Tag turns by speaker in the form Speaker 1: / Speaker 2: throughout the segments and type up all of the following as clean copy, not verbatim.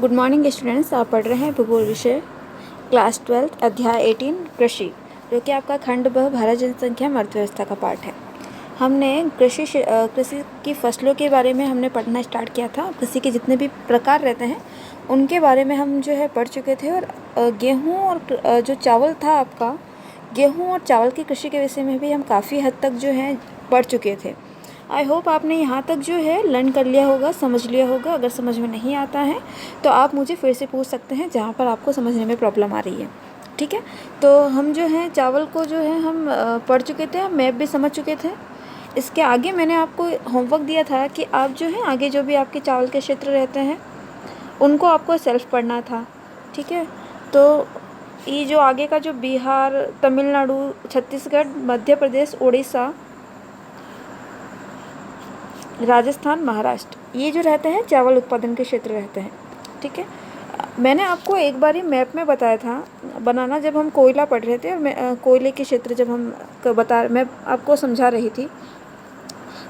Speaker 1: Good morning students. आप पढ़ रहे हैं भूगोल विषय क्लास 12 अध्याय 18 कृषि, जो कि आपका खंड ब भारत जनसंख्या में अर्थव्यवस्था का पार्ट है। हमने कृषि की फसलों के बारे में हमने पढ़ना स्टार्ट किया था। कृषि के जितने भी प्रकार रहते हैं उनके बारे में हम पढ़ चुके थे। और गेहूँ और जो चावल था आपका, गेहूँ और चावल की कृषि के विषय में भी हम काफ़ी हद तक पढ़ चुके थे। आई होप आपने यहाँ तक लर्न कर लिया होगा, समझ लिया होगा। अगर समझ में नहीं आता है तो आप मुझे फिर से पूछ सकते हैं जहाँ पर आपको समझने में प्रॉब्लम आ रही है। ठीक है, तो हम चावल को हम पढ़ चुके थे, हम मैप भी समझ चुके थे। इसके आगे मैंने आपको होमवर्क दिया था कि आप आगे जो भी आपके चावल के क्षेत्र रहते हैं उनको आपको सेल्फ पढ़ना था। ठीक है, तो ये जो आगे का जो बिहार, तमिलनाडु, छत्तीसगढ़, मध्य प्रदेश, उड़ीसा, राजस्थान, महाराष्ट्र, ये जो रहते हैं चावल उत्पादन के क्षेत्र रहते हैं। ठीक है, मैंने आपको एक बार ही मैप में बताया था बनाना, जब हम कोयला पढ़ रहे थे और मैं कोयले के क्षेत्र जब मैं आपको समझा रही थी,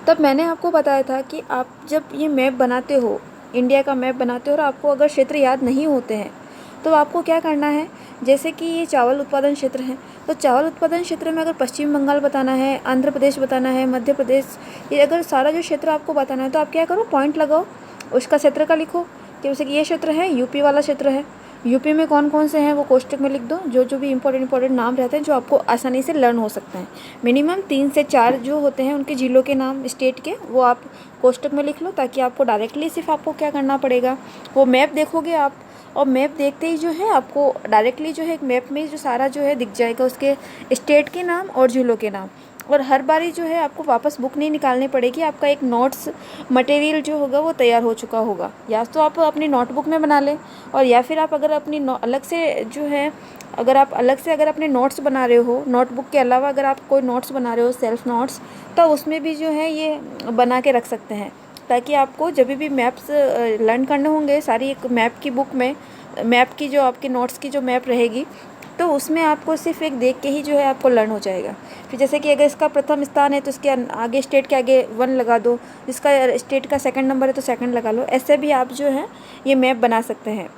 Speaker 1: तब मैंने आपको बताया था कि आप जब ये मैप बनाते हो, इंडिया का मैप बनाते हो, और आपको अगर क्षेत्र याद नहीं होते हैं तो आपको क्या करना है। जैसे कि ये चावल उत्पादन क्षेत्र है, तो चावल उत्पादन क्षेत्र में अगर पश्चिम बंगाल बताना है, आंध्र प्रदेश बताना है, मध्य प्रदेश, ये अगर सारा जो क्षेत्र आपको बताना है तो आप क्या करो, पॉइंट लगाओ, उसका क्षेत्र का लिखो कि जैसे कि ये क्षेत्र है, यूपी वाला क्षेत्र है, यूपी में कौन कौन से हैं वो कोष्टक में लिख दो। जो भी इंपॉर्टेंट नाम रहते हैं जो आपको आसानी से लर्न हो सकते हैं, मिनिमम 3 से 4 जो होते हैं उनके जिलों के नाम स्टेट के, वो आप कोष्टक में लिख लो, ताकि आपको डायरेक्टली सिर्फ आपको क्या करना पड़ेगा, वो मैप देखोगे आप, और मैप देखते ही आपको डायरेक्टली एक मैप में जो सारा दिख जाएगा, उसके स्टेट के नाम और जिलों के नाम। और हर बारी आपको वापस बुक नहीं निकालनी पड़ेगी, आपका एक नोट्स मटेरियल जो होगा वो तैयार हो चुका होगा। या तो आप अपनी नोटबुक में बना लें, और या फिर आप अगर अपनी अलग से अगर अपने नोट्स बना रहे हो, नोटबुक के अलावा अगर आप कोई नोट्स बना रहे हो, सेल्फ नोट्स, तो उसमें भी ये बना के रख सकते हैं, ताकि आपको जब भी मैप्स लर्न करने होंगे सारी एक मैप की बुक में, मैप की जो आपके नोट्स की जो मैप रहेगी, तो उसमें आपको सिर्फ एक देख के ही आपको लर्न हो जाएगा। फिर जैसे कि अगर इसका प्रथम स्थान है तो इसके आगे स्टेट के आगे 1 लगा दो, इसका स्टेट का सेकंड नंबर है तो सेकंड लगा लो। ऐसे भी आप ये मैप बना सकते हैं।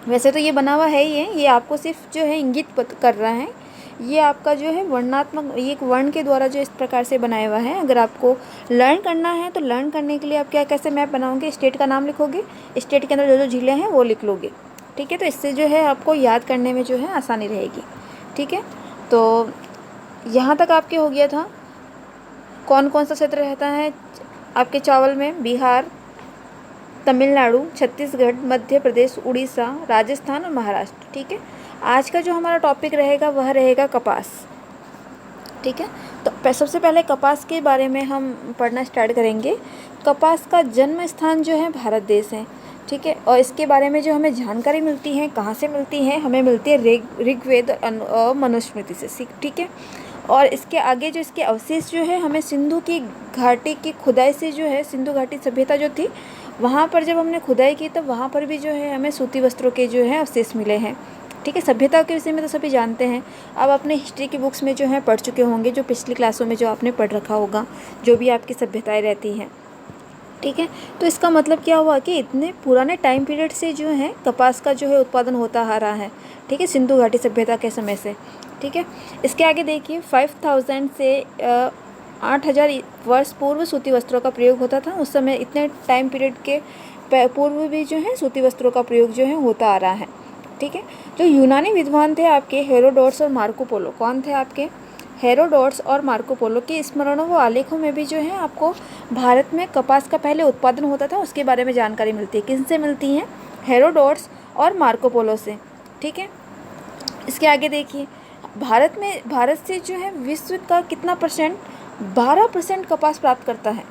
Speaker 1: वैसे तो ये बना हुआ है ही है, ये आपको सिर्फ इंगित कर रहा है। ये आपका वर्णात्मक, ये एक वर्ण के द्वारा इस प्रकार से बनाया हुआ है। अगर आपको लर्न करना है तो लर्न करने के लिए आप कैसे मैप बनाओगे, स्टेट का नाम लिखोगे, स्टेट के अंदर जो जिले हैं वो लिख लोगे। ठीक है, तो इससे आपको याद करने में आसानी रहेगी। ठीक है, तो यहाँ तक आपके हो गया था कौन कौन सा क्षेत्र रहता है आपके चावल में। बिहार, तमिलनाडु, छत्तीसगढ़, मध्य प्रदेश, उड़ीसा, राजस्थान और महाराष्ट्र। ठीक है, आज का जो हमारा टॉपिक रहेगा वह रहेगा कपास। ठीक है, तो सबसे पहले कपास के बारे में हम पढ़ना स्टार्ट करेंगे। कपास का जन्म स्थान भारत देश है। ठीक है, और इसके बारे में जो हमें जानकारी मिलती है, कहाँ से मिलती है, हमें मिलती है ऋग्वेद और मनुस्मृति से। ठीक है, और इसके आगे इसके अवशेष हमें सिंधु की घाटी की खुदाई से सिंधु घाटी सभ्यता जो थी, वहाँ पर जब हमने खुदाई की तो वहाँ पर भी हमें सूती वस्त्रों के अवशेष मिले हैं। ठीक है, सभ्यता के विषय में तो सभी जानते हैं। अब अपने हिस्ट्री की बुक्स में पढ़ चुके होंगे, जो पिछली क्लासों में जो आपने पढ़ रखा होगा, जो भी आपकी सभ्यताएं रहती हैं। ठीक है, तो इसका मतलब क्या हुआ कि इतने पुराने टाइम पीरियड से कपास का उत्पादन होता आ रहा है। ठीक है, सिंधु घाटी सभ्यता के समय से। ठीक है, इसके आगे देखिए 5000 से 8000 वर्ष पूर्व सूती वस्त्रों का प्रयोग होता था। उस समय इतने टाइम पीरियड के पूर्व भी सूती वस्त्रों का प्रयोग होता आ रहा है। ठीक है, जो यूनानी विद्वान थे आपके हेरोडोटस और मार्को पोलो, कौन थे आपके हेरोडोटस और मार्को पोलो के स्मरणों व आलेखों में भी आपको भारत में कपास का पहले उत्पादन होता था उसके बारे में जानकारी मिलती है। किनसे मिलती हैं? हेरोडोटस और मार्को पोलो से। ठीक है, इसके आगे देखिए भारत से विश्व का कितना परसेंट, 12% कपास प्राप्त करता है।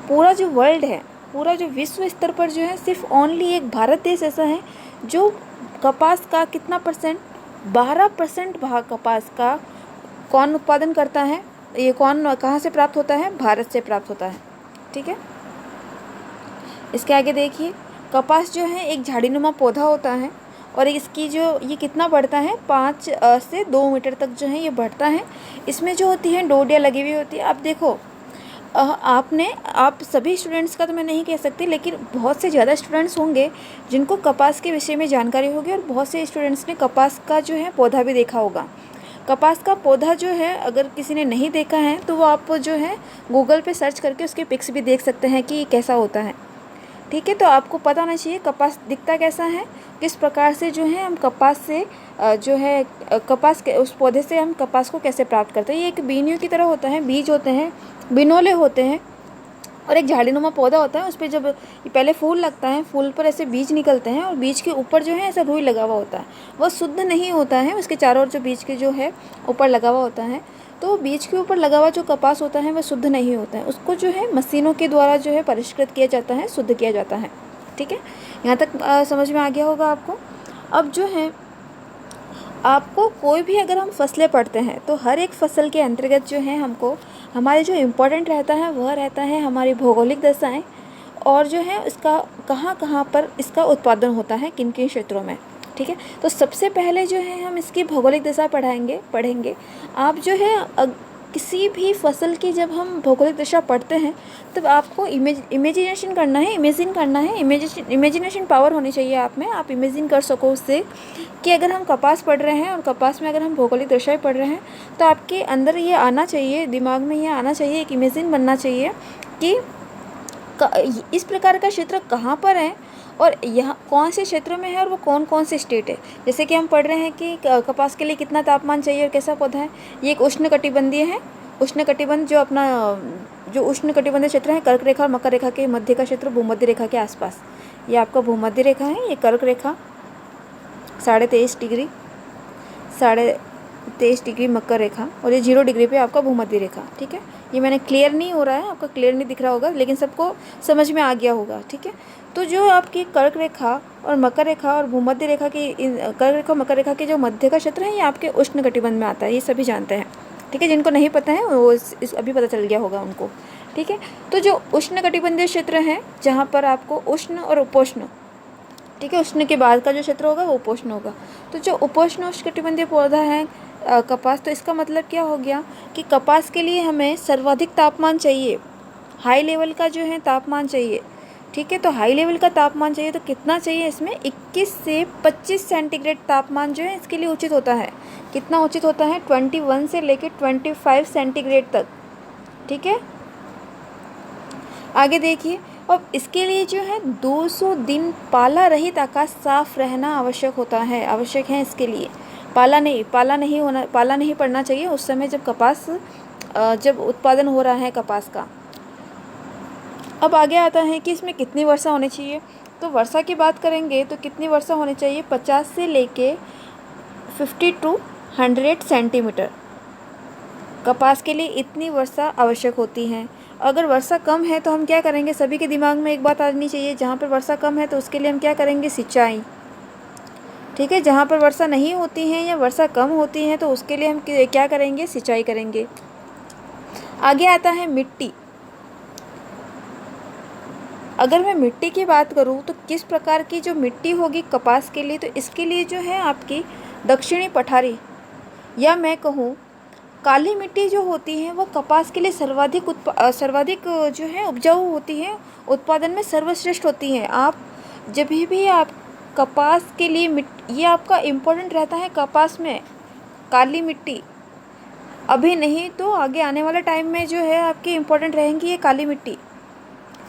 Speaker 1: पूरा जो वर्ल्ड है, पूरा जो विश्व स्तर पर सिर्फ ओनली एक भारत देश ऐसा है जो कपास का कितना परसेंट, 12% भाग कपास का कौन उत्पादन करता है, ये कहाँ से प्राप्त होता है? भारत से प्राप्त होता है। ठीक है, इसके आगे देखिए कपास एक झाड़ीनुमा पौधा होता है, और इसकी ये कितना बढ़ता है, 5 से 2 मीटर तक ये बढ़ता है। इसमें जो होती है डोडियाँ लगी हुई होती है। अब देखो आप सभी स्टूडेंट्स का तो मैं नहीं कह सकती, लेकिन बहुत से ज़्यादा स्टूडेंट्स होंगे जिनको कपास के विषय में जानकारी होगी, और बहुत से स्टूडेंट्स ने कपास का जो है पौधा भी देखा होगा। कपास का पौधा जो है अगर किसी ने नहीं देखा है तो वो आप जो है गूगल पे सर्च करके उसके पिक्स भी देख सकते हैं कि कैसा होता है। ठीक है, तो आपको पता होना चाहिए कपास दिखता कैसा है, किस प्रकार से जो है हम कपास से जो है कपास के उस पौधे से हम कपास को कैसे प्राप्त करते हैं। ये एक बीनियों की तरह होता है, बीज होते हैं, बिनोले होते हैं, और एक झाड़ीनुमा पौधा होता है। उस पर जब पहले फूल लगता है, फूल पर ऐसे बीज निकलते हैं, और बीज के ऊपर जो है ऐसा रुई लगा हुआ होता है। वह शुद्ध नहीं होता है, उसके चारों ओर जो बीज के जो है ऊपर लगा हुआ होता है, तो बीज के ऊपर लगा हुआ जो कपास होता है वह शुद्ध नहीं होता है। उसको जो है मशीनों के द्वारा जो है परिष्कृत किया जाता है, शुद्ध किया जाता है। ठीक है, यहाँ तक समझ में आ गया होगा आपको। अब जो है आपको कोई भी अगर हम फसलें पढ़ते हैं तो हर एक फसल के अंतर्गत जो है हमको हमारे जो इम्पोर्टेंट रहता है वह रहता है हमारी भौगोलिक दशाएं, और जो है इसका कहाँ कहाँ पर इसका उत्पादन होता है, किन किन क्षेत्रों में। ठीक है, तो सबसे पहले जो है हम इसकी भौगोलिक दशा पढ़ेंगे। आप जो है किसी भी फसल की जब हम भौगोलिक दशा पढ़ते हैं तब आपको इमेजिनेशन करना है, इमेजिनेशन पावर होनी चाहिए आप में। आप इमेजिन कर सको उससे कि अगर हम कपास पढ़ रहे हैं और कपास में अगर हम भौगोलिक दशाएं पढ़ रहे हैं तो आपके अंदर ये आना चाहिए, दिमाग में ये आना चाहिए, एक इमेजिन बनना चाहिए कि इस प्रकार का क्षेत्र कहाँ पर है और यहाँ कौन से क्षेत्रों में है और वो कौन कौन से स्टेट है। जैसे कि हम पढ़ रहे हैं कि कपास के लिए कितना तापमान चाहिए और कैसा पौधा है। ये एक उष्णकटिबंधीय है। उष्णकटिबंध जो उष्णकटिबंधीय क्षेत्र है, कर्क रेखा और मकर रेखा के मध्य का क्षेत्र भूमध्य रेखा के आसपास, ये आपका भूमध्य रेखा है। ये कर्क रेखा 23.5 डिग्री, 23.5 डिग्री मकर रेखा, और ये 0 डिग्री पे आपका भूमध्य रेखा। ठीक है, ये मैंने क्लियर नहीं हो रहा है, आपका क्लियर नहीं दिख रहा होगा, लेकिन सबको समझ में आ गया होगा। ठीक है, तो जो आपकी कर्क रेखा और मकर रेखा और भूमध्य रेखा की कर्क रेखा मकर रेखा के जो मध्य का क्षेत्र है ये आपके उष्णकटिबंध में आता है, ये सभी जानते हैं। ठीक है, जिनको नहीं पता है वो अभी पता चल गया होगा उनको। ठीक है, तो जो उष्णकटिबंधीय क्षेत्र है जहाँ पर आपको उष्ण और उपोष्ण, ठीक है, उष्ण के बाद का जो क्षेत्र होगा वो उपोष्ण होगा। तो जो उपोष्ण उष्णकटिबंधीय पौधा है कपास, तो इसका मतलब क्या हो गया कि कपास के लिए हमें सर्वाधिक तापमान चाहिए, हाई लेवल का जो है तापमान चाहिए। ठीक है, तो हाई लेवल का तापमान चाहिए तो कितना चाहिए, इसमें 21 से 25 सेंटीग्रेड तापमान जो है इसके लिए उचित होता है। कितना उचित होता है, 21 से लेकर 25 सेंटीग्रेड तक। ठीक है, आगे देखिए। और इसके लिए जो है 200 दिन पाला रहित आकाश साफ रहना आवश्यक है इसके लिए। पाला नहीं पड़ना चाहिए उस समय जब उत्पादन हो रहा है कपास का। अब आगे आता है कि इसमें कितनी वर्षा होनी चाहिए। तो वर्षा की बात करेंगे तो कितनी वर्षा होनी चाहिए, 50 से लेके 50 to 100 सेंटीमीटर। कपास के लिए इतनी वर्षा आवश्यक होती है। अगर वर्षा कम है तो हम क्या करेंगे, सभी के दिमाग में एक बात आनी चाहिए, जहाँ पर वर्षा कम है तो उसके लिए हम क्या करेंगे, सिंचाई। ठीक है, जहाँ पर वर्षा नहीं होती है या वर्षा कम होती है तो उसके लिए हम क्या करेंगे, सिंचाई करेंगे। आगे आता है मिट्टी। अगर मैं मिट्टी की बात करूँ तो किस प्रकार की जो मिट्टी होगी कपास के लिए, तो इसके लिए जो है आपकी दक्षिणी पठारी या मैं कहूँ काली मिट्टी जो होती है वो कपास के लिए सर्वाधिक जो है उपजाऊ होती है, उत्पादन में सर्वश्रेष्ठ होती है। आप जब भी आप कपास के लिए ये आपका इम्पोर्टेंट रहता है कपास में, काली मिट्टी। अभी नहीं तो आगे आने वाले टाइम में जो है आपकी इम्पोर्टेंट रहेंगी ये काली मिट्टी।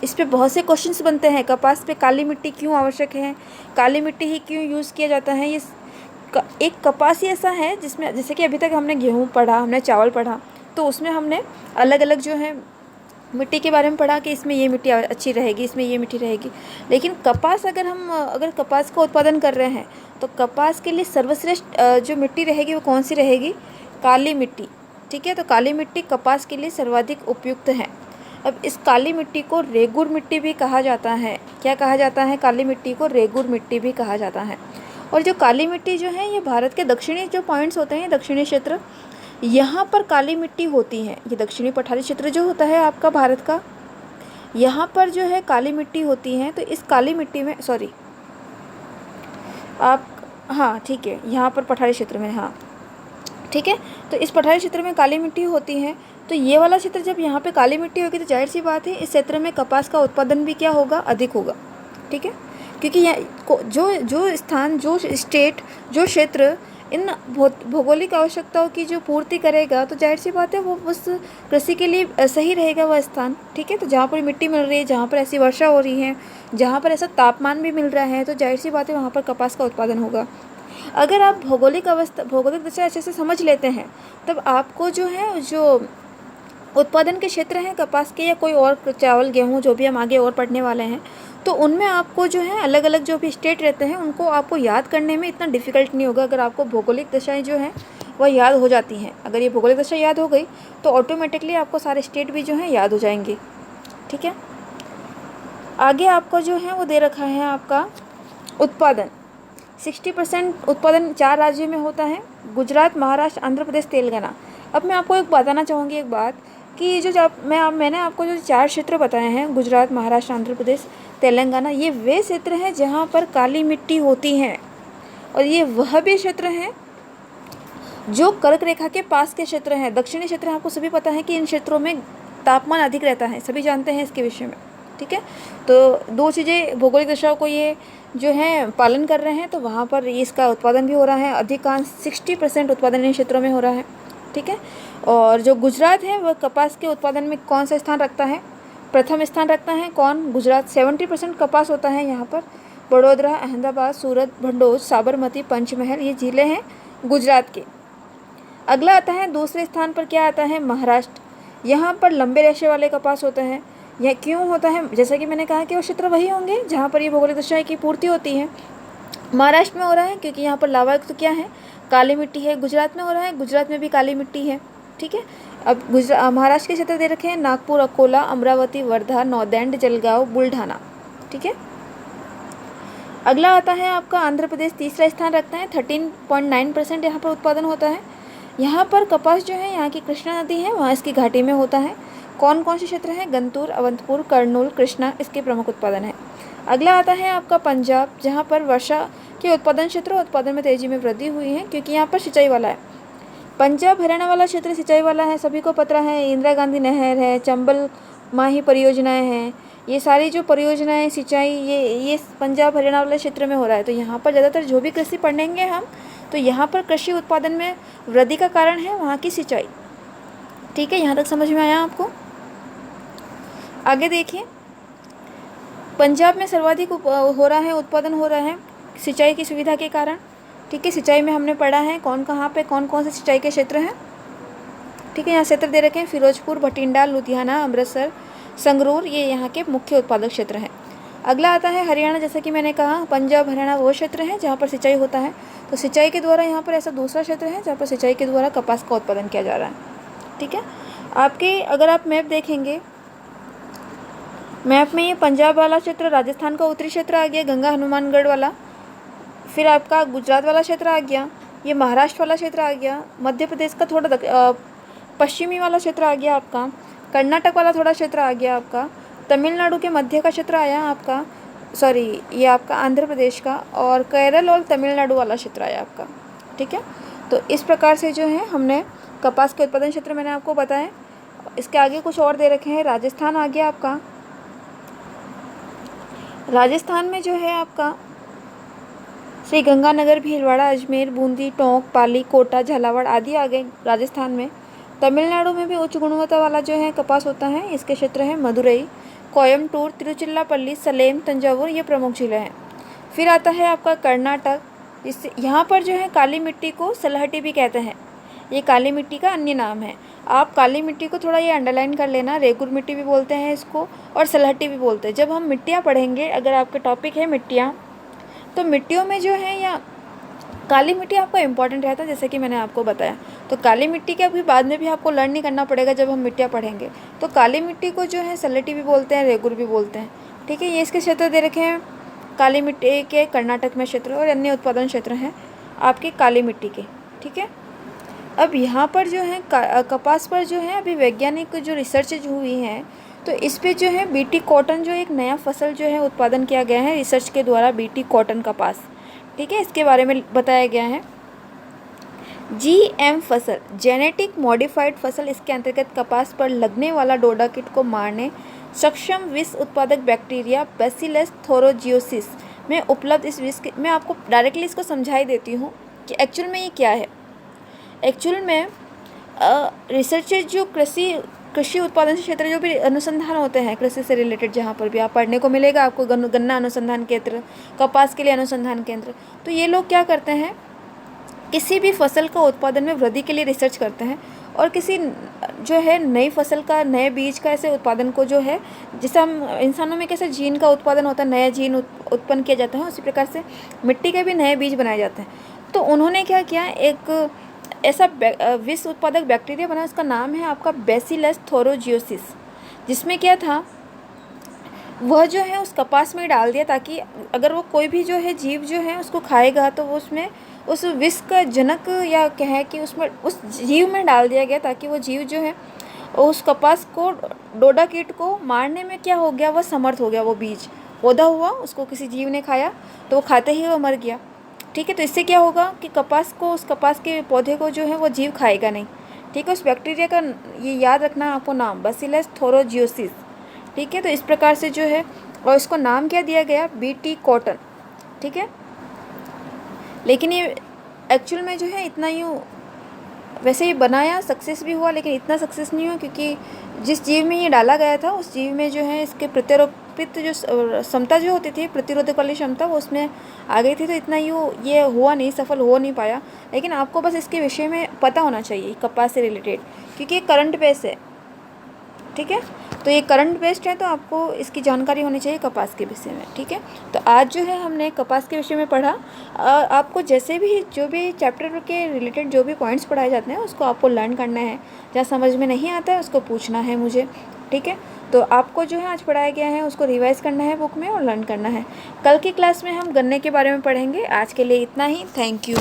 Speaker 1: इस पे बहुत से क्वेश्चंस बनते हैं, कपास पे काली मिट्टी क्यों आवश्यक है, काली मिट्टी ही क्यों यूज़ किया जाता है। ये एक कपास ही ऐसा है जिसमें, जैसे कि अभी तक हमने गेहूँ पढ़ा, हमने चावल पढ़ा, तो उसमें हमने अलग अलग जो है मिट्टी के बारे में पढ़ा कि इसमें ये मिट्टी अच्छी रहेगी, इसमें ये मिट्टी रहेगी। लेकिन कपास अगर कपास का उत्पादन कर रहे हैं तो कपास के लिए सर्वश्रेष्ठ जो मिट्टी रहेगी वो कौन सी रहेगी, काली मिट्टी। ठीक है, तो काली मिट्टी कपास के लिए सर्वाधिक उपयुक्त है। अब इस काली मिट्टी को रेगुर मिट्टी भी कहा जाता है। क्या कहा जाता है, काली मिट्टी को रेगुर मिट्टी भी कहा जाता है। और जो काली मिट्टी जो है ये भारत के दक्षिणी जो पॉइंट्स होते हैं, दक्षिणी क्षेत्र, यहाँ पर काली मिट्टी होती है। ये दक्षिणी पठारी क्षेत्र जो होता है आपका भारत का, यहाँ पर जो है काली मिट्टी होती है। तो इस काली मिट्टी में हाँ ठीक है, यहाँ पर पठारी क्षेत्र में, हाँ ठीक है, तो इस पठारी क्षेत्र में काली मिट्टी होती है। तो ये वाला क्षेत्र जब यहाँ पे काली मिट्टी होगी तो जाहिर सी बात है इस क्षेत्र में कपास का उत्पादन भी क्या होगा, अधिक होगा। ठीक है, क्योंकि जो स्थान, जो स्टेट, जो क्षेत्र इन भौगोलिक आवश्यकताओं की जो पूर्ति करेगा तो जाहिर सी बात है वो उस कृषि के लिए सही रहेगा वह स्थान। ठीक है, तो जहाँ पर मिट्टी मिल रही है, जहाँ पर ऐसी वर्षा हो रही है, जहाँ पर ऐसा तापमान भी मिल रहा है, तो जाहिर सी बात है वहाँ पर कपास का उत्पादन होगा। अगर आप भौगोलिक दशा अच्छे से समझ लेते हैं तब आपको जो है, जो उत्पादन के क्षेत्र हैं कपास के या कोई और चावल गेहूँ जो भी हम आगे और पढ़ने वाले हैं, तो उनमें आपको जो है अलग अलग जो भी स्टेट रहते हैं उनको आपको याद करने में इतना डिफ़िकल्ट नहीं होगा। अगर आपको भौगोलिक दशाएं जो हैं वह याद हो जाती हैं, अगर ये भौगोलिक दशा याद हो गई तो ऑटोमेटिकली आपको सारे स्टेट भी जो हैं याद हो जाएंगे। ठीक है, आगे आपको जो है वो दे रखा है आपका उत्पादन। 60% उत्पादन 4 राज्यों में होता है, गुजरात, महाराष्ट्र, आंध्र प्रदेश, तेलंगाना। अब मैं आपको एक बताना चाहूँगी एक बात कि मैंने आपको जो 4 क्षेत्र बताए हैं, गुजरात, महाराष्ट्र, आंध्र प्रदेश, तेलंगाना, ये वे क्षेत्र हैं जहाँ पर काली मिट्टी होती है, और ये वह भी क्षेत्र हैं जो कर्क रेखा के पास के क्षेत्र हैं। दक्षिणी क्षेत्र आपको सभी पता है कि इन क्षेत्रों में तापमान अधिक रहता है, सभी जानते हैं इसके विषय में। ठीक है, तो 2 चीज़ें भौगोलिक दशाओं को ये जो है पालन कर रहे हैं, तो वहाँ पर इसका उत्पादन भी हो रहा है। अधिकांश 60% उत्पादन इन क्षेत्रों में हो रहा है। ठीक है, और जो गुजरात है वह कपास के उत्पादन में कौन सा स्थान रखता है, प्रथम स्थान रखता है। कौन? गुजरात। 70% कपास होता है यहाँ पर। बड़ोदरा, अहमदाबाद, सूरत, भंडोज, साबरमती, पंचमहल, ये ज़िले हैं गुजरात के। अगला आता है दूसरे स्थान पर, क्या आता है? महाराष्ट्र। यहाँ पर लंबे रेशे वाले कपास होता है। यह क्यों होता है? जैसा कि मैंने कहा कि वो क्षेत्र वही होंगे जहाँ पर ये भौगोलिक दशाएं की पूर्ति होती है। महाराष्ट्र में हो रहा है क्योंकि यहाँ पर लावायुक्त तो क्या है, काली मिट्टी है। गुजरात में हो रहा है, गुजरात में भी काली मिट्टी है। ठीक है, अब महाराष्ट्र के क्षेत्र दे रखे हैं नागपुर, अकोला, अमरावती, वर्धा, नौदैंड, जलगांव, बुलढाना। ठीक है, अगला आता है आपका आंध्र प्रदेश, तीसरा स्थान रखता है। 13.9% यहाँ पर उत्पादन होता है। यहाँ पर कपास जो है, यहाँ की कृष्णा नदी है, वहाँ इसकी घाटी में होता है। कौन कौन से क्षेत्र हैं? गंतूर, अवंतपुर, कर्नूल, कृष्णा, इसके प्रमुख उत्पादन है। अगला आता है आपका पंजाब, जहाँ पर वर्षा के उत्पादन क्षेत्र, उत्पादन में तेजी में वृद्धि हुई है क्योंकि यहाँ पर सिंचाई वाला है। पंजाब हरियाणा वाला क्षेत्र सिंचाई वाला है, सभी को पता है। इंदिरा गांधी नहर है, चंबल माही परियोजनाएं हैं, ये सारी जो परियोजनाएं सिंचाई, ये पंजाब हरियाणा वाले क्षेत्र में हो रहा है। तो यहाँ पर ज़्यादातर जो भी कृषि पढ़ेंगे हम, तो यहाँ पर कृषि उत्पादन में वृद्धि का कारण है वहाँ की सिंचाई। ठीक है, यहाँ तक समझ में आया आपको? आगे देखिए, पंजाब में सर्वाधिक हो रहा है, उत्पादन हो रहा है सिंचाई की सुविधा के कारण। ठीक है, सिंचाई में हमने पढ़ा है कौन कहाँ पे कौन कौन से सिंचाई के क्षेत्र हैं। ठीक है, यहाँ क्षेत्र दे रखे हैं फिरोजपुर, भटिंडा, लुधियाना, अमृतसर, संगरूर, ये यहाँ के मुख्य उत्पादक क्षेत्र हैं। अगला आता है हरियाणा, जैसा कि मैंने कहा पंजाब हरियाणा वो क्षेत्र है जहाँ पर सिंचाई होता है। तो सिंचाई के द्वारा यहाँ पर ऐसा दूसरा क्षेत्र है जहाँ पर सिंचाई के द्वारा कपास का उत्पादन किया जा रहा है। ठीक है, आपके अगर आप मैप देखेंगे, मैप में ये पंजाब वाला क्षेत्र, राजस्थान का उत्तरी क्षेत्र आ गया, गंगा हनुमानगढ़ वाला, फिर आपका गुजरात वाला क्षेत्र आ गया, ये महाराष्ट्र वाला क्षेत्र आ गया, मध्य प्रदेश का थोड़ा पश्चिमी वाला क्षेत्र आ गया आपका, कर्नाटक वाला थोड़ा क्षेत्र आ गया आपका, तमिलनाडु के मध्य का क्षेत्र आया आपका, सॉरी ये आपका आंध्र प्रदेश का, और केरल और तमिलनाडु वाला क्षेत्र आया आपका। ठीक है, तो इस प्रकार से जो है हमने कपास के उत्पादन क्षेत्र मैंने आपको बताया। इसके आगे कुछ और दे रखे हैं। राजस्थान आ गया आपका, राजस्थान में जो है आपका श्री गंगानगर, भीलवाड़ा, अजमेर, बूंदी, टोंक, पाली, कोटा, झालावाड़ आदि आ गए राजस्थान में। तमिलनाडु में भी उच्च गुणवत्ता वाला जो है कपास होता है, इसके क्षेत्र हैं मदुरई, कोयम्बटूर, तिरुचिरापल्ली, सलेम, तंजावुर, ये प्रमुख जिले हैं। फिर आता है आपका कर्नाटक, जिससे यहाँ पर जो है काली मिट्टी को सलहटी भी कहते हैं, ये काली मिट्टी का अन्य नाम है। आप काली मिट्टी को थोड़ा ये अंडरलाइन कर लेना, रेगुर मिट्टी भी बोलते हैं इसको और सलहटी भी बोलते हैं। जब हम मिट्टियाँ पढ़ेंगे, अगर आपके टॉपिक है मिट्टियाँ, तो मिट्टियों में जो है या काली मिट्टी आपका इंपॉर्टेंट रहता है, जैसे कि मैंने आपको बताया। तो काली मिट्टी के अभी बाद में भी आपको लर्न नहीं करना पड़ेगा जब हम मिट्टियाँ पढ़ेंगे। तो काली मिट्टी को जो है सलहटी भी बोलते हैं, रेगुर भी बोलते हैं। ठीक है, ये इसके क्षेत्र दे रखे हैं काली मिट्टी के, कर्नाटक में क्षेत्र और अन्य उत्पादन क्षेत्र हैं आपके काली मिट्टी के। ठीक है, अब यहाँ पर जो है कपास पर जो है अभी वैज्ञानिक जो रिसर्च हुई है, तो इस पे जो है बीटी कॉटन, जो एक नया फसल जो है उत्पादन किया गया है रिसर्च के द्वारा, बीटी कॉटन कपास। ठीक है, इसके बारे में बताया गया है। जीएम फसल, जेनेटिक मॉडिफाइड फसल, इसके अंतर्गत कपास पर लगने वाला डोडा कीट को मारने सक्षम विष उत्पादक बैक्टीरिया बैसिलस थोरोजियोसिस में उपलब्ध इस विष मैं आपको डायरेक्टली इसको समझा ही देती हूँ कि एक्चुअल में ये क्या है। एक्चुअल में रिसर्चेज जो कृषि उत्पादन क्षेत्र जो भी अनुसंधान होते हैं कृषि से रिलेटेड, जहाँ पर भी आप पढ़ने को मिलेगा आपको गन्ना अनुसंधान केंद्र, कपास के लिए अनुसंधान केंद्र, तो ये लोग क्या करते हैं, किसी भी फसल का उत्पादन में वृद्धि के लिए रिसर्च करते हैं और किसी जो है नई फसल का, नए बीज का ऐसे उत्पादन को जो है, जैसे हम इंसानों में कैसे जीन का उत्पादन होता है, नया जीन उत्पन्न किया जाता है, उसी प्रकार से मिट्टी के भी नए बीज बनाए जाते हैं। तो उन्होंने क्या किया, एक ऐसा विष उत्पादक बैक्टीरिया बना, उसका नाम है आपका बैसिलस थोरोजियोसिस, जिसमें क्या था, वह जो है उस कपास में डाल दिया ताकि अगर वो कोई भी जो है जीव जो है उसको खाएगा तो वो उसमें उस विष का जनक या कहे कि उसमें उस जीव में डाल दिया गया ताकि वो जीव जो है उस कपास को, डोडा कीट को मारने में क्या हो गया, वह समर्थ हो गया। वो बीज पौधा हुआ, उसको किसी जीव ने खाया तो वो खाते ही वो मर गया। ठीक है, तो इससे क्या होगा कि कपास को, उस कपास के पौधे को जो है वो जीव खाएगा नहीं। ठीक है, उस बैक्टीरिया का ये याद रखना है आपको नाम, बैसिलस थोरोजियोसिस। ठीक है, तो इस प्रकार से जो है, और इसको नाम क्या दिया गया, बीटी कॉटन। ठीक है, लेकिन ये एक्चुअल में जो है इतना यूँ वैसे ये बनाया, सक्सेस भी हुआ, लेकिन इतना सक्सेस नहीं हुआ क्योंकि जिस जीव में ये डाला गया था उस जीव में जो है इसके प्रत्यारोपित जो क्षमता जो होती थी, प्रतिरोधक वाली क्षमता, वो उसमें आ गई थी, तो इतना ये हुआ नहीं, सफल हो नहीं पाया। लेकिन आपको बस इसके विषय में पता होना चाहिए कपास से रिलेटेड, क्योंकि ये करंट बेस है। ठीक है, तो ये करंट बेस्ड है, तो आपको इसकी जानकारी होनी चाहिए कपास के विषय में। ठीक है, तो आज जो है हमने कपास के विषय में पढ़ा। आपको जैसे भी जो भी चैप्टर के रिलेटेड जो भी पॉइंट्स पढ़ाए जाते हैं उसको आपको लर्न करना है, जहाँ समझ में नहीं आता है उसको पूछना है मुझे। ठीक है, तो आपको जो है आज पढ़ाया गया है उसको रिवाइज करना है बुक में और लर्न करना है। कल की क्लास में हम गन्ने के बारे में पढ़ेंगे। आज के लिए इतना ही, थैंक यू।